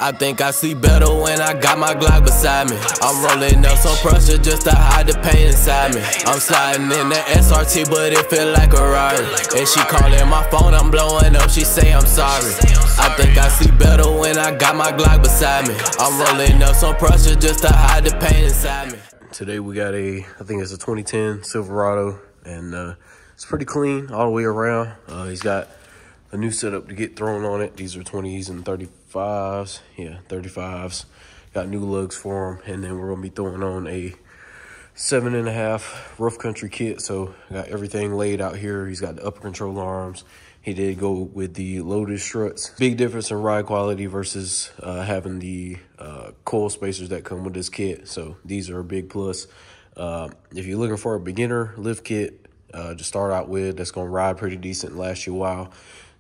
I think I see better when I got my Glock beside me. I'm rolling up some pressure just to hide the pain inside me. I'm sliding in the SRT, but it feel like a Rari. And she calling my phone, I'm blowing up, she say I'm sorry. I think I see better when I got my Glock beside me. I'm rolling up some pressure just to hide the pain inside me. Today we got I think it's a 2010 Silverado, and it's pretty clean all the way around. He's got a new setup to get thrown on it. These are 20s and 35s. Yeah, 35s. Got new lugs for him, and then we're gonna be throwing on a 7.5 rough country kit. So got everything laid out here. He's got the upper control arms. He did go with the loaded struts. Big difference in ride quality versus having the coil spacers that come with this kit. So these are a big plus. If you're looking for a beginner lift kit to start out with, that's gonna ride pretty decent and last you a while,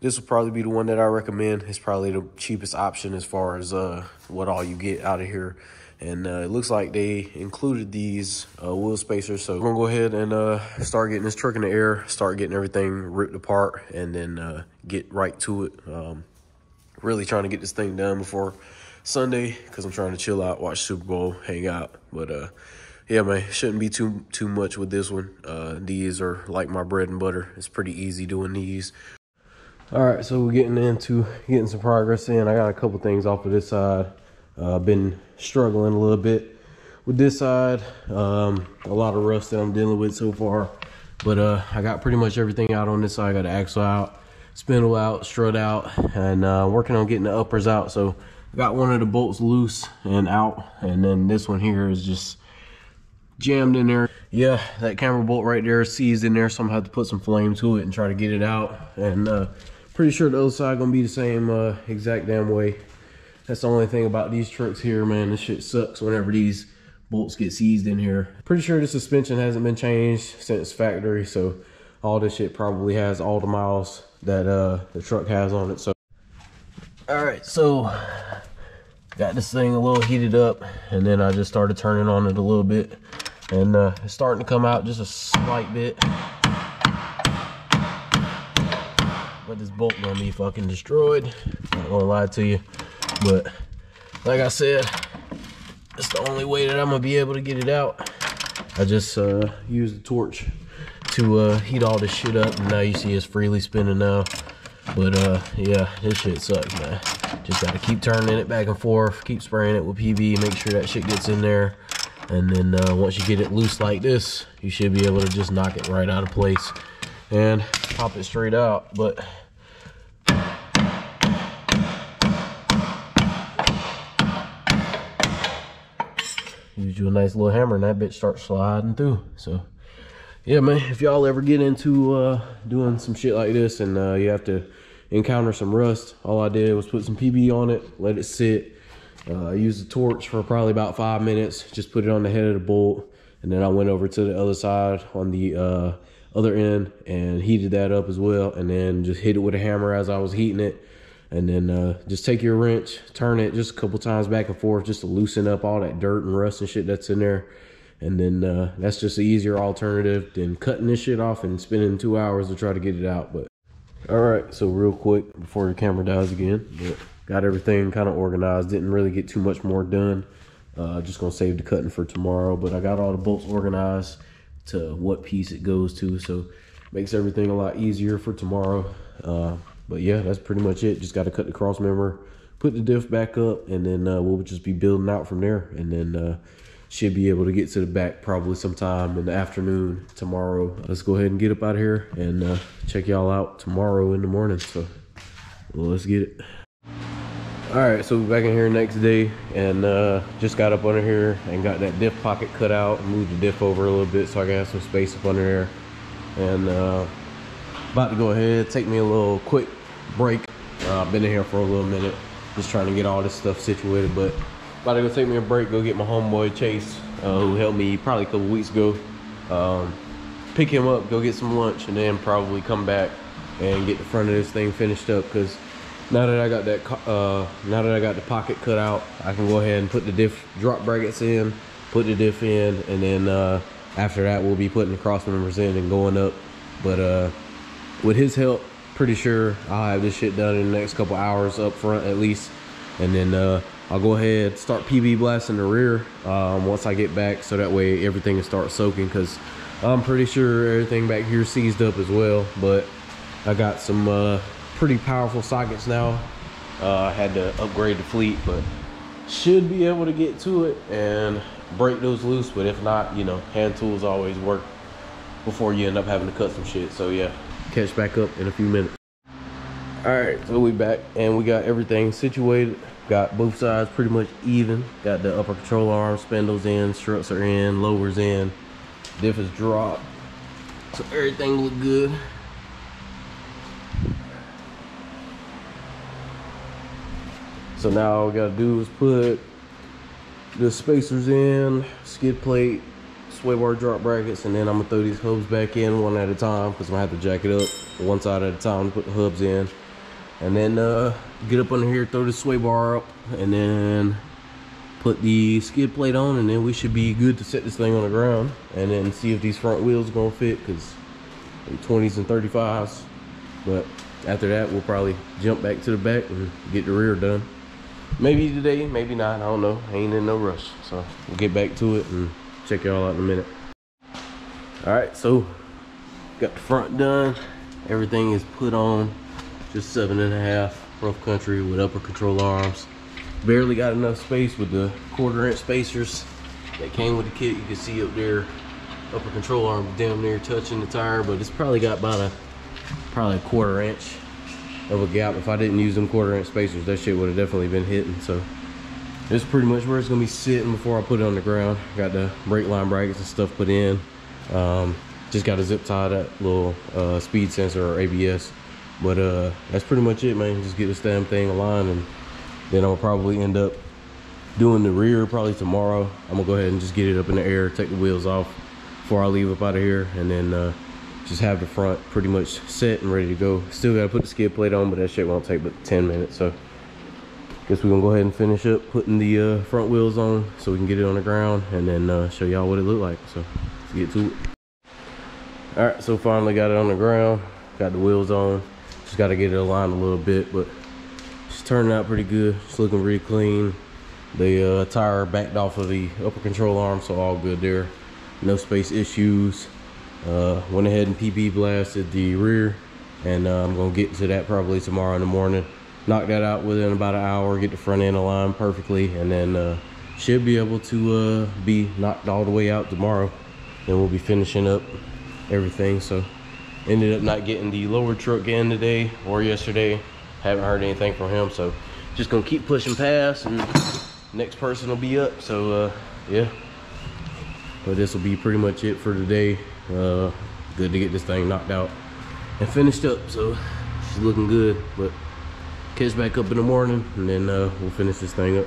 this will probably be the one that I recommend. It's probably the cheapest option as far as what all you get out of here. And it looks like they included these wheel spacers. So we're gonna go ahead and start getting this truck in the air, start getting everything ripped apart, and then get right to it. Really trying to get this thing done before Sunday, because I'm trying to chill out, watch Super Bowl, hang out. But yeah, man, shouldn't be too much with this one. These are like my bread and butter. It's pretty easy doing these. All right, so we're getting some progress in. I got a couple things off of this side. Been struggling a little bit with this side. A lot of rust that I'm dealing with so far. But I got pretty much everything out on this side. I got the axle out, spindle out, strut out, and working on getting the uppers out. So I got one of the bolts loose and out, and then this one here is just jammed in there. Yeah, that camera bolt right there is seized in there, so I'm gonna have to put some flame to it and try to get it out. And pretty sure the other side gonna be the same exact damn way. That's the only thing about these trucks here, man. This shit sucks whenever these bolts get seized in here. Pretty sure the suspension hasn't been changed since factory, so all this shit probably has all the miles that the truck has on it. So all right, so got this thing a little heated up, and then I just started turning on it a little bit, and it's starting to come out just a slight bit. But this bolt gonna be fucking destroyed, not gonna lie to you. But like I said, it's the only way that I'm gonna be able to get it out. I just used the torch to heat all this shit up, and now you see it's freely spinning now. But yeah, this shit sucks, man. Just gotta keep turning it back and forth, keep spraying it with PV, make sure that shit gets in there. And then once you get it loose like this, you should be able to just knock it right out of place and pop it straight out. But use you a nice little hammer and that bitch starts sliding through. So yeah, man, if y'all ever get into doing some shit like this and you have to encounter some rust, all I did was put some PB on it, let it sit. I used the torch for probably about 5 minutes, just put it on the head of the bolt, and then I went over to the other side on the other end and heated that up as well, and then just hit it with a hammer as I was heating it. And then just take your wrench, turn it just a couple times back and forth just to loosen up all that dirt and rust and shit that's in there. And then that's just an easier alternative than cutting this shit off and spending 2 hours to try to get it out. But all right, so real quick before the camera dies again, but got everything kind of organized. Didn't really get too much more done. Just gonna save the cutting for tomorrow. But I got all the bolts organized to what piece it goes to, so makes everything a lot easier for tomorrow. But yeah, that's pretty much it. Just got to cut the cross member, put the diff back up, and then we'll just be building out from there. And then should be able to get to the back probably sometime in the afternoon tomorrow. Let's go ahead and get up out of here and check y'all out tomorrow in the morning. So well, let's get it. All right, so we're back in here next day, and just got up under here and got that diff pocket cut out and moved the diff over a little bit so I can have some space up under there. And about to go ahead, take me a little quick break. I've been in here for a little minute, just trying to get all this stuff situated, but about to go take me a break, go get my homeboy Chase, who helped me probably a couple weeks ago. Pick him up, go get some lunch, and then probably come back and get the front of this thing finished up, because now that I got that, now that I got the pocket cut out, I can go ahead and put the diff drop brackets in, put the diff in, and then after that we'll be putting the cross members in and going up. But with his help, pretty sure I'll have this shit done in the next couple hours up front at least. And then I'll go ahead start PB blasting the rear once I get back, so that way everything can start soaking, because I'm pretty sure everything back here seized up as well. But I got some pretty powerful sockets now. I had to upgrade the fleet, but should be able to get to it and break those loose. But if not, you know, hand tools always work before you end up having to cut some shit. So yeah, catch back up in a few minutes. All right, so we back and we got everything situated. Got both sides pretty much even. Got the upper control arm, spindles in, struts are in, lowers in, diff is dropped, so everything look good. So now all we gotta do is put the spacers in, skid plate, sway bar drop brackets, and then I'm gonna throw these hubs back in one at a time, because I'm gonna have to jack it up one side at a time to put the hubs in. And then get up under here, throw the sway bar up, and then put the skid plate on, and then we should be good to set this thing on the ground. And then see if these front wheels are gonna fit, because 20s and 35s. But after that, we'll probably jump back to the back and get the rear done. Maybe today, maybe not, I don't know. I ain't in no rush. So we'll get back to it and check y'all out in a minute. All right, so got the front done. Everything is put on. Just 7.5 rough country with upper control arms. Barely got enough space with the 1/4 inch spacers that came with the kit. You can see up there, upper control arm damn near touching the tire, but it's probably got about probably a 1/4 inch of a gap. If I didn't use them 1/4 inch spacers, that shit would have definitely been hitting. So this is pretty much where it's gonna be sitting before I put it on the ground. Got the brake line brackets and stuff put in. Just got to zip tie that little speed sensor or ABS. But that's pretty much it, man. Just get this damn thing aligned, and then I'll probably end up doing the rear probably tomorrow. I'm gonna go ahead and just get it up in the air, take the wheels off before I leave up out of here, and then just have the front pretty much set and ready to go. Still gotta put the skid plate on, but that shit won't take but 10 minutes. So guess we're gonna go ahead and finish up putting the front wheels on so we can get it on the ground, and then show y'all what it looked like. So let's get to it. All right, so finally got it on the ground, got the wheels on. Just got to get it aligned a little bit, but it's turning out pretty good. It's looking really clean. The tire backed off of the upper control arm, so all good there. No space issues. Went ahead and PB blasted the rear, and I'm gonna get to that probably tomorrow in the morning. Knock that out within about an hour, get the front end aligned perfectly, and then should be able to be knocked all the way out tomorrow. Then we'll be finishing up everything. So ended up not getting the lower truck in today or yesterday. Haven't heard anything from him, so just gonna keep pushing past, and next person will be up. So yeah, but this will be pretty much it for today. Good to get this thing knocked out and finished up, so she's looking good. But catch back up in the morning, and then we'll finish this thing up.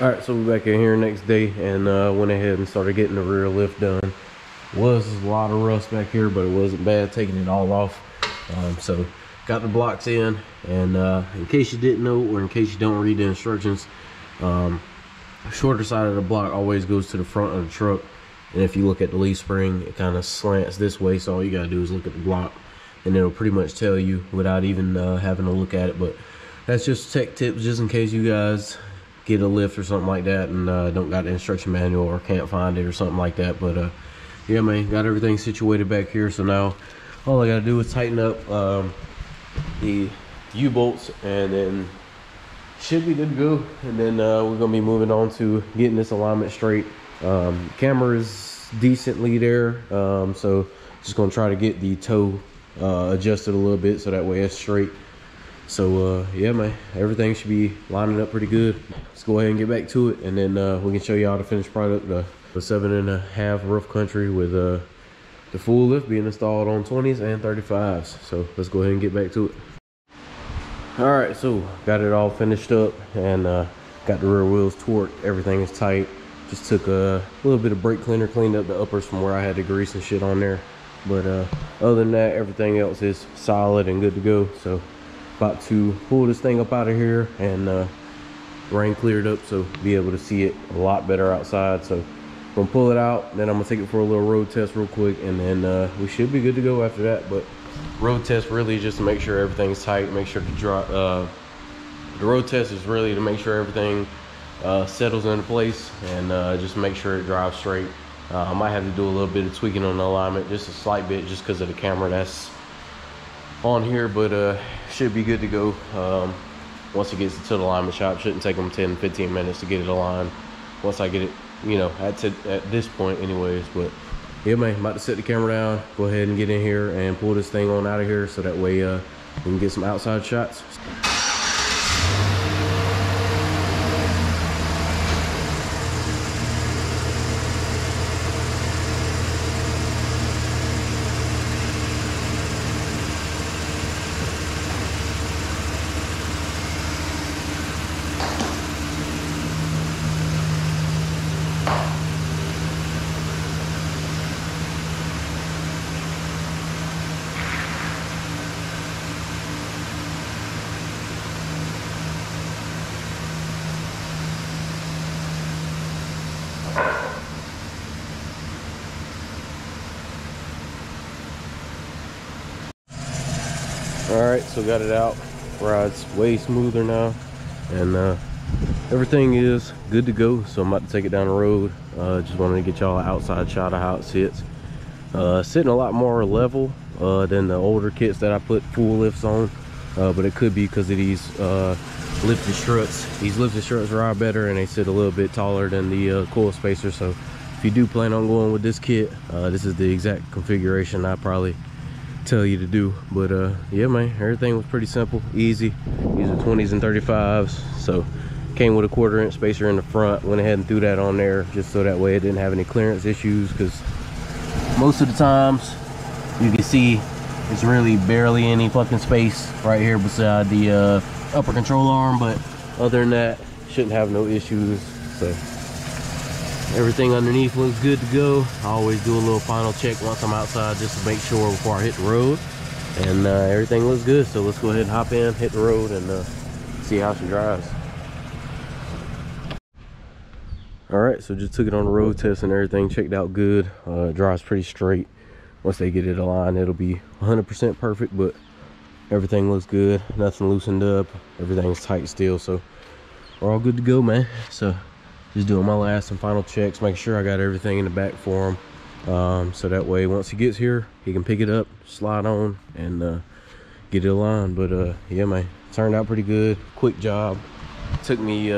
All right, so we're back in here next day, and went ahead and started getting the rear lift done. Was a lot of rust back here, but it wasn't bad taking it all off. So got the blocks in, and in case you didn't know, or in case you don't read the instructions, the shorter side of the block always goes to the front of the truck. And if you look at the leaf spring, it kind of slants this way, so all you gotta do is look at the block, and it'll pretty much tell you without even having to look at it. But that's just tech tips, just in case you guys get a lift or something like that and don't got the instruction manual or can't find it or something like that. But yeah, man, got everything situated back here. So now all I gotta do is tighten up the U-bolts, and then should be good to go. And then we're gonna be moving on to getting this alignment straight. Camera is decently there, so just gonna try to get the toe adjusted a little bit so that way it's straight. So yeah, man, everything should be lining up pretty good. Let's go ahead and get back to it, and then we can show y'all the finished product, the 7.5 rough country with the full lift being installed on 20s and 35s. So let's go ahead and get back to it. All right, so got it all finished up, and got the rear wheels torqued. Everything is tight. Just took a little bit of brake cleaner, cleaned up the uppers from where I had the grease and shit on there. But other than that, everything else is solid and good to go. So about to pull this thing up out of here, and rain cleared up, so be able to see it a lot better outside. So gonna pull it out, then I'm gonna take it for a little road test real quick, and then we should be good to go after that. But road test really just to make sure everything's tight, make sure the The road test is really to make sure everything settles into place and just make sure it drives straight. I might have to do a little bit of tweaking on the alignment, just a slight bit, just because of the camera that's on here, but should be good to go. Once it gets to the alignment shop, shouldn't take them 10-15 minutes to get it aligned once I get it, you know, at this point anyways. But yeah, man, I'm about to set the camera down, go ahead and get in here and pull this thing on out of here so that way we can get some outside shots. All right, so got it out. Ride's way smoother now, and everything is good to go. So I'm about to take it down the road. Just wanted to get y'all an outside shot of how it sits. Sitting a lot more level than the older kits that I put full lifts on, but it could be because of these lifted struts. These lifted struts ride better, and they sit a little bit taller than the coil spacer. So if you do plan on going with this kit, this is the exact configuration I probably tell you to do. But yeah, man, everything was pretty simple, easy. These are 20s and 35s, so came with a 1/4 inch spacer in the front. Went ahead and threw that on there just so that way it didn't have any clearance issues, because most of the times you can see it's really barely any fucking space right here beside the upper control arm, but other than that, shouldn't have no issues. So everything underneath looks good to go. I always do a little final check once I'm outside just to make sure before I hit the road, and everything looks good. So let's go ahead and hop in, hit the road, and see how she drives. All right, so just took it on the road test and everything checked out good. It drives pretty straight. Once they get it aligned, it'll be 100% perfect, but everything looks good, nothing loosened up, everything's tight still, so we're all good to go, man. So just doing my last and final checks, making sure I got everything in the back for him, so that way once he gets here, he can pick it up, slide on, and get it aligned. But yeah, man, turned out pretty good. Quick job. Took me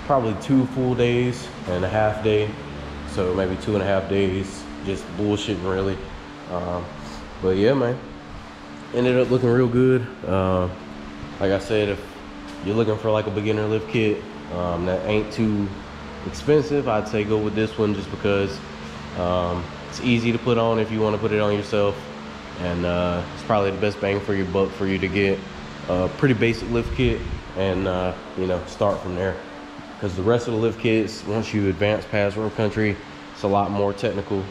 probably 2 full days and a half day, so maybe 2.5 days just bullshitting really. But yeah, man, ended up looking real good. Like I said, if you're looking for like a beginner lift kit that ain't too expensive, I'd say go with this one, just because it's easy to put on if you want to put it on yourself, and it's probably the best bang for your buck for you to get a pretty basic lift kit and you know, start from there. Because the rest of the lift kits, once you advance past road country, it's a lot more technical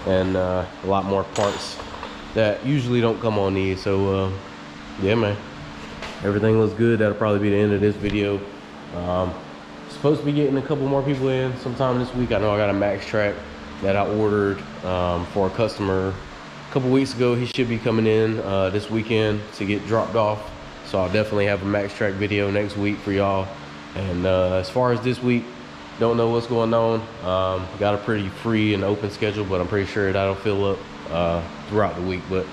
and a lot more parts that usually don't come on these. So yeah, man, everything looks good. That'll probably be the end of this video. Supposed to be getting a couple more people in sometime this week. I know I got a max track that I ordered for a customer a couple weeks ago. He should be coming in this weekend to get dropped off, so I'll definitely have a max track video next week for y'all. And as far as this week, don't know what's going on. Got a pretty free and open schedule, but I'm pretty sure that'll fill up throughout the week. But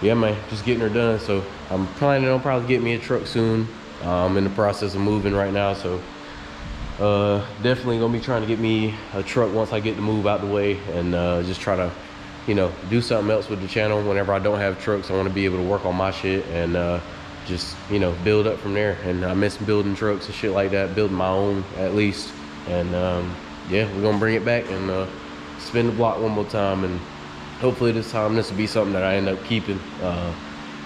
yeah, man, just getting her done. So I'm planning on probably getting me a truck soon. I'm in the process of moving right now, so definitely gonna be trying to get me a truck once I get the move out the way, and just try to, you know, do something else with the channel. Whenever I don't have trucks, I want to be able to work on my shit and just, you know, build up from there. And I miss building trucks and shit like that, building my own at least. And yeah, we're gonna bring it back and spin the block one more time, and hopefully this time this will be something that I end up keeping.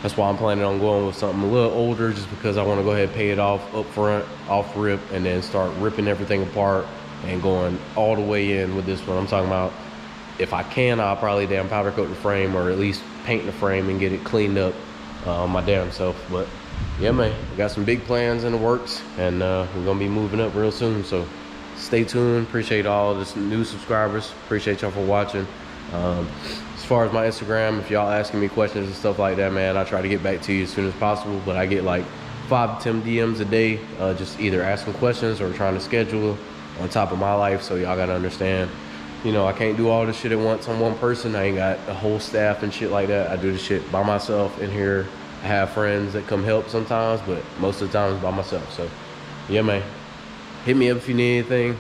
That's why I'm planning on going with something a little older, just because I want to go ahead and pay it off up front, off rip, and then start ripping everything apart and going all the way in with this one. I'm talking about, if I can, I'll probably damn powder coat the frame, or at least paint the frame and get it cleaned up my damn self. But yeah, man, we got some big plans in the works, and we're gonna be moving up real soon, so stay tuned. Appreciate all the new subscribers, appreciate y'all for watching. As far as my Instagram, if y'all asking me questions and stuff like that, man, I try to get back to you as soon as possible, but I get like 5 to 10 DMs a day, just either asking questions or trying to schedule on top of my life. So y'all gotta understand, you know, I can't do all this shit at once on one person. I ain't got a whole staff and shit like that. I do this shit by myself in here. I have friends that come help sometimes, but most of the time it's by myself. So yeah, man, hit me up if you need anything.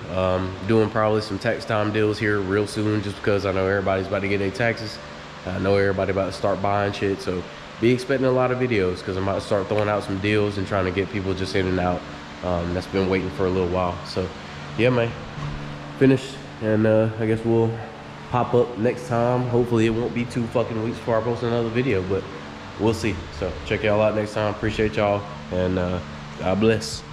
Doing probably some tax time deals here real soon, just because I know everybody's about to get their taxes. I know everybody about to start buying shit, so be expecting a lot of videos, because I'm about to start throwing out some deals and trying to get people just in and out. That's been waiting for a little while. So yeah, man, finished, and I guess we'll pop up next time. Hopefully it won't be 2 fucking weeks before I post another video, but we'll see. So check y'all out next time. Appreciate y'all, and God bless.